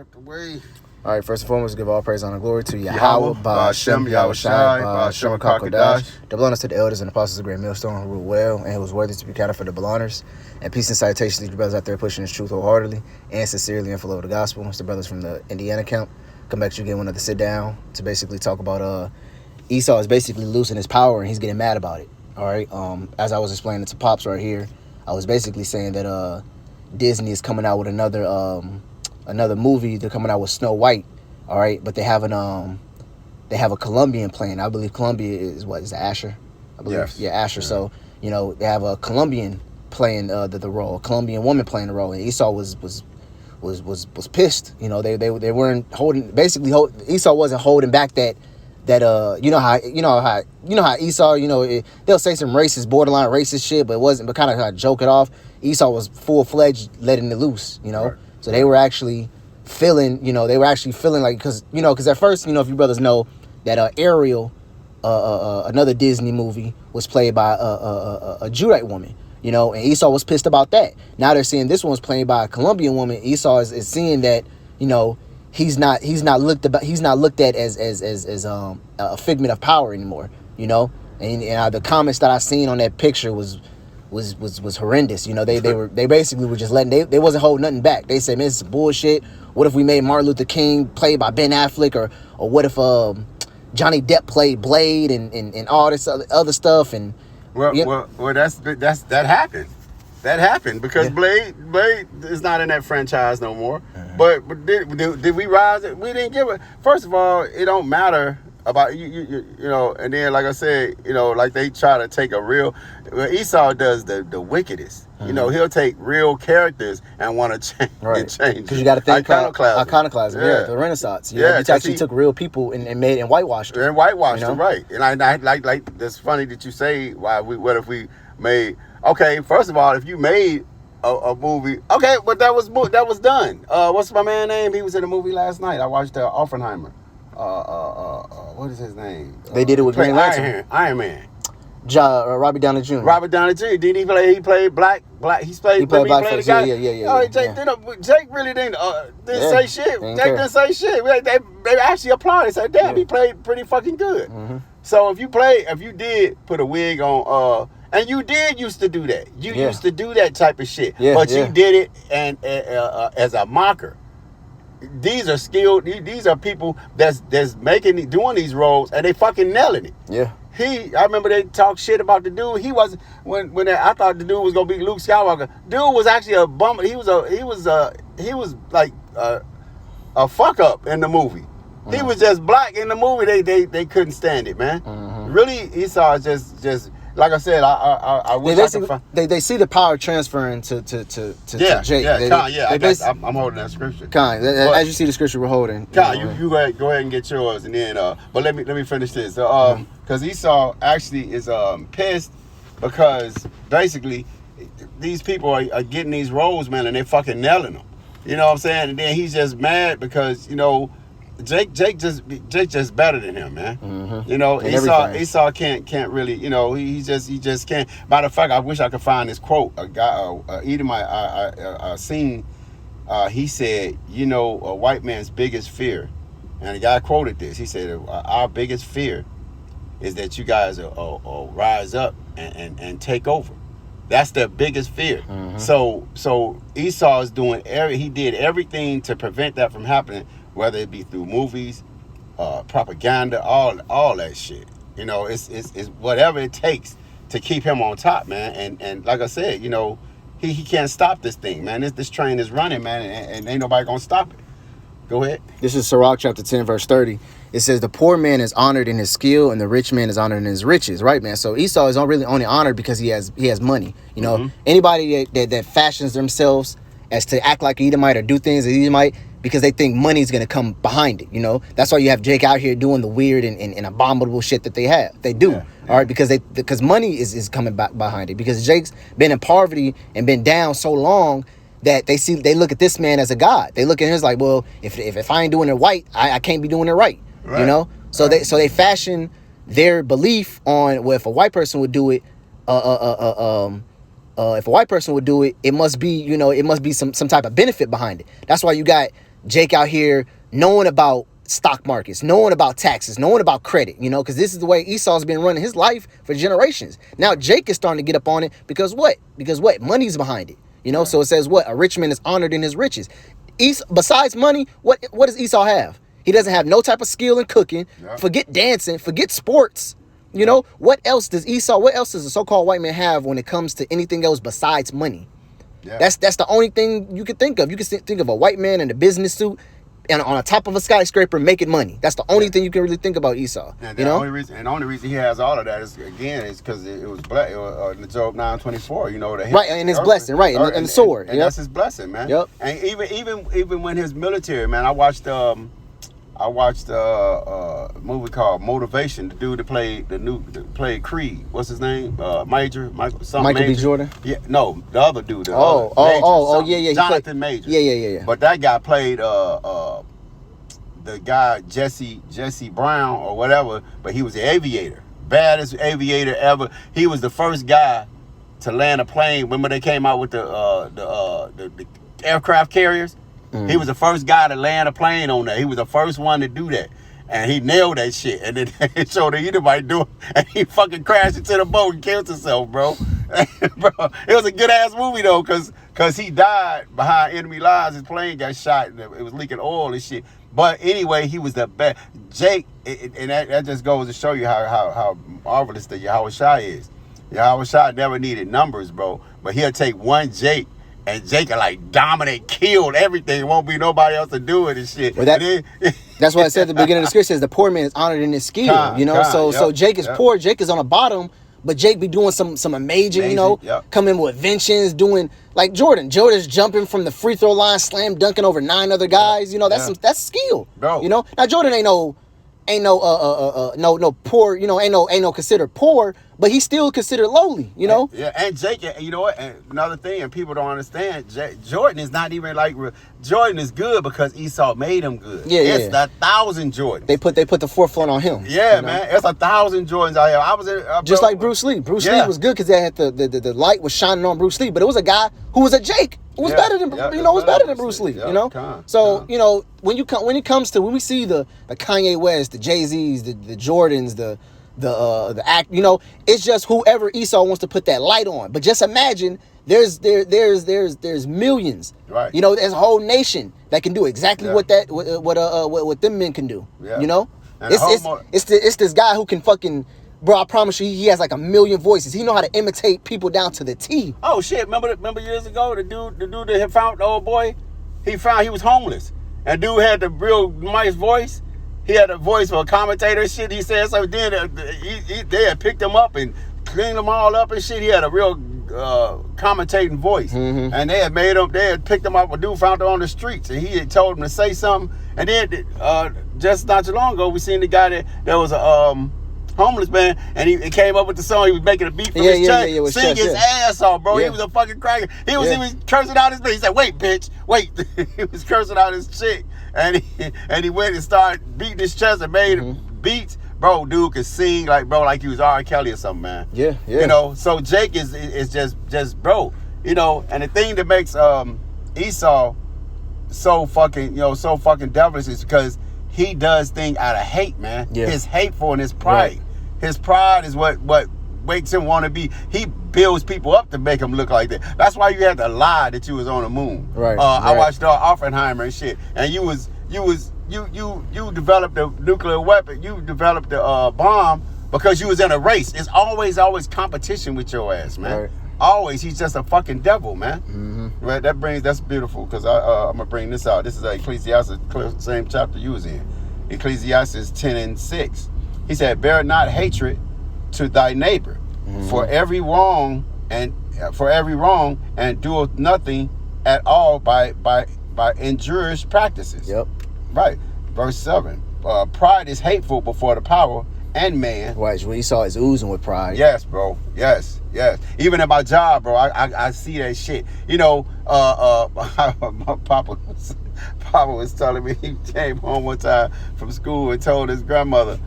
Way. All right, first and foremost, give all praise, honor, and glory to Yahweh, Yahweh, Ba'Shem, Yahushai, Ba'Shem, Kakadash, double honors to the elders and apostles of the great millstone who rule well and who was worthy to be counted for double honors. And peace and salutations to you brothers out there pushing this truth wholeheartedly and sincerely and full of the gospel. It's the brothers from the Indiana camp. Come back to you again, another sit down to basically talk about Esau is basically losing his power and he's getting mad about it. All right. As I was explaining to Pops right here, I was basically saying that Disney is coming out with another movie. They're coming out with Snow White. All right, but they have a Colombian playing. I believe Colombia is it Asher? I believe. Yes. Yeah, Asher. Yeah. So they have a Colombian playing the role, a Colombian woman playing the role, and Esau was pissed. They weren't holding. Basically, Esau wasn't holding back that you know how Esau, they'll say some racist, borderline racist shit, but it wasn't, but kind of joke it off. Esau was full-fledged letting it loose, Right. So they were actually feeling like, because at first, if you brothers know that Ariel, another Disney movie, was played by a Judite woman, and Esau was pissed about that. Now they're seeing this one's played by a Colombian woman. Esau is seeing that, he's not looked at as a figment of power anymore, and the comments that I seen on that picture was horrendous. They basically were just letting, they wasn't holding nothing back. They said, man, this is bullshit. What if we made Martin Luther King played by Ben Affleck, or what if Johnny Depp played Blade and all this other stuff? And Well, that happened. That happened because Blade is not in that franchise no more. But did we rise? We didn't give it. First of all, it don't matter about you, and then like I said, like they try to take a real. Well, Esau does the wickedest. He'll take real characters and want to change. Because you got to think iconoclasm. Yeah, the Renaissance. You actually took real people and made and whitewashed them. And whitewashed them, right? And I like. That's funny that you say what if we made. Okay, first of all, if you made a movie, okay, but that was done. What's my man's name? He was in a movie last night. I watched Oppenheimer. What is his name? They did it with Green Lantern. Iron Man. Robert Downey Jr. Robert Downey Jr. Did he play? He played black. He played blackface. Yeah. Jake really didn't say shit. Jake didn't say shit. They actually applauded. They said, "Damn, he played pretty fucking good." Mm-hmm. So if you did put a wig on, and you did used to do that. You used to do that type of shit. You did it and as a mocker. These are skilled. These are people that's doing these roles, and they fucking nailing it. Yeah. I remember they talked shit about the dude. He was when I thought the dude was gonna be Luke Skywalker. Dude was actually a bum. He was like a fuck up in the movie. Mm-hmm. He was just black in the movie. They couldn't stand it, man. Mm-hmm. Really, Esau is just. Like I said, I wish I could find. They see the power transferring to Jake. I'm holding that scripture. As you see the scripture we're holding. You go ahead and get yours, and then but let me finish this. Because Esau actually is pissed because basically these people are getting these roles, man, and they're fucking nailing them. You know what I'm saying? And then he's just mad because Jake just better than him, man. Mm-hmm. Esau can't really, he just can't. Matter of fact, I wish I could find this quote. A guy, Edomite, I seen. He said, a white man's biggest fear, and the guy quoted this. He said, our biggest fear is that you guys will rise up and take over. That's their biggest fear. Mm-hmm. So Esau is he did everything to prevent that from happening. Whether it be through movies, propaganda, all that shit. It's whatever it takes to keep him on top, man. And like I said, he can't stop this thing, man. This train is running, man, and ain't nobody gonna stop it. Go ahead. This is Sirach chapter 10, verse 30. It says, the poor man is honored in his skill and the rich man is honored in his riches, right, man? So Esau is really only honored because he has money. Mm-hmm. Anybody that fashions themselves as to act like Edomite or do things as Edomite, because they think money's going to come behind it, That's why you have Jake out here doing the weird and abominable shit that they do, all right? Because money is coming back behind it. Because Jake's been in poverty and been down so long that they look at this man as a god. They look at him as like, well, if I ain't doing it right, I can't be doing it right, So they fashion their belief on, well, if a white person would do it, if a white person would do it, it must be, some type of benefit behind it. That's why you got Jake out here knowing about stock markets, knowing about taxes, knowing about credit, you know, because this is the way Esau's been running his life for generations. Now Jake is starting to get up on it because what? Money's behind it. You know, so it says what? A rich man is honored in his riches. Besides money, what does Esau have? He doesn't have no type of skill in cooking. Yeah. Forget dancing, forget sports. You know, what else does the so-called white man have when it comes to anything else besides money? Yeah. That's the only thing you could think of. You can think of a white man in a business suit and on the top of a skyscraper making money. That's the only thing you can really think about Esau. And the only reason he has all of that is because it was black in Job 9:24. You know, right, and his blessing, right, and the sword, and that's his blessing, man. Yep. And even when his military, man, I watched a movie called Motivation. The dude that played Creed. What's his name? Michael B. Jordan. Yeah, no, the other dude. Yeah. Jonathan Majors. Yeah. But that guy played the guy Jesse Brown or whatever. But he was the aviator, baddest aviator ever. He was the first guy to land a plane. Remember they came out with the aircraft carriers. He was the first guy to land a plane on that. He was the first one to do that. And he nailed that shit. And then it showed that anybody do it. And he fucking crashed into the boat and killed himself, bro. Bro, it was a good ass movie though, cause he died behind enemy lines. His plane got shot and it was leaking oil and shit. But anyway, he was the best. Jake, and that just goes to show you how marvelous the Yahweh Shai is. Yahweh Shai never needed numbers, bro. But he'll take one Jake. And Jake will like dominate, killed everything. Won't be nobody else to do it and shit. Well, that's why I said at the beginning of the scripture says the poor man is honored in his skill. You know, so Jake is poor. Jake is on the bottom, but Jake be doing some amazing, you know, coming with inventions, doing like Jordan. Jordan's jumping from the free throw line, slam dunking over 9 other guys. You know, that's skill. Bro. You know, now Jordan ain't no poor. You know, ain't no considered poor. But he's still considered lowly, you know? Yeah, and Jake, you know what? And another thing, and people don't understand, Jordan is not even like, Jordan is good because Esau made him good. Yeah, it's 1,000 Jordans. They put the forefront on him. Yeah, you know? Man, it's 1,000 Jordans out here. Just like Bruce Lee. Bruce Lee was good because they had the light was shining on Bruce Lee, but it was a guy who was a Jake. Who was better than Bruce Lee, you know? You know, when we see the Kanye West, the Jay-Z's, the Jordans, the act, you know, it's just whoever Esau wants to put that light on. But just imagine there's millions, right? You know, there's a whole nation that can do exactly what them men can do. Yeah. You know, it's this guy who can fucking, bro, I promise you, he has like 1 million voices. He know how to imitate people down to the T. Oh shit! Remember years ago, the dude that had found the old boy, he was homeless, and dude had the real nice voice. He had a voice for a commentator and shit. He said so. Then they had picked him up and cleaned them all up and shit. He had a real commentating voice. Mm-hmm. And they had picked him up. A dude found him on the streets, and he had told him to say something. And then just not too long ago, we seen the guy that was a homeless man, and he came up with the song. He was making a beat from his chest, sing his ass off, bro. Yeah. He was a fucking cracker. He was cursing out his bitch. He said, "Wait, bitch, wait." He was cursing out his chick. And he went and started beating his chest and made beats. Bro, dude could sing like he was R. Kelly or something, man. Yeah. You know, so Jake is just bro. You know, and the thing that makes Esau so fucking devilish is because he does things out of hate, man. Yeah. His hateful and his pride. Right. His pride is what makes him want to be. He builds people up to make him look like that. That's why you had to lie that you was on the moon. Right. I watched Oppenheimer and shit, and you developed a nuclear weapon. You developed the bomb because you was in a race. It's always competition with your ass, man. Right. Always. He's just a fucking devil, man. Mm-hmm. Right. That's beautiful because I'm gonna bring this out. This is Ecclesiastes, same chapter you was in. Ecclesiastes 10:6. He said, "Bear not hatred to thy neighbor, for every wrong and doeth nothing at all by injurious practices." Yep. Right. Verse 7. Pride is hateful before the power and man. Right. When Esau is oozing with pride. Yes, bro. Yes. Even at my job, bro, I see that shit. You know, my Papa was telling me he came home one time from school and told his mother.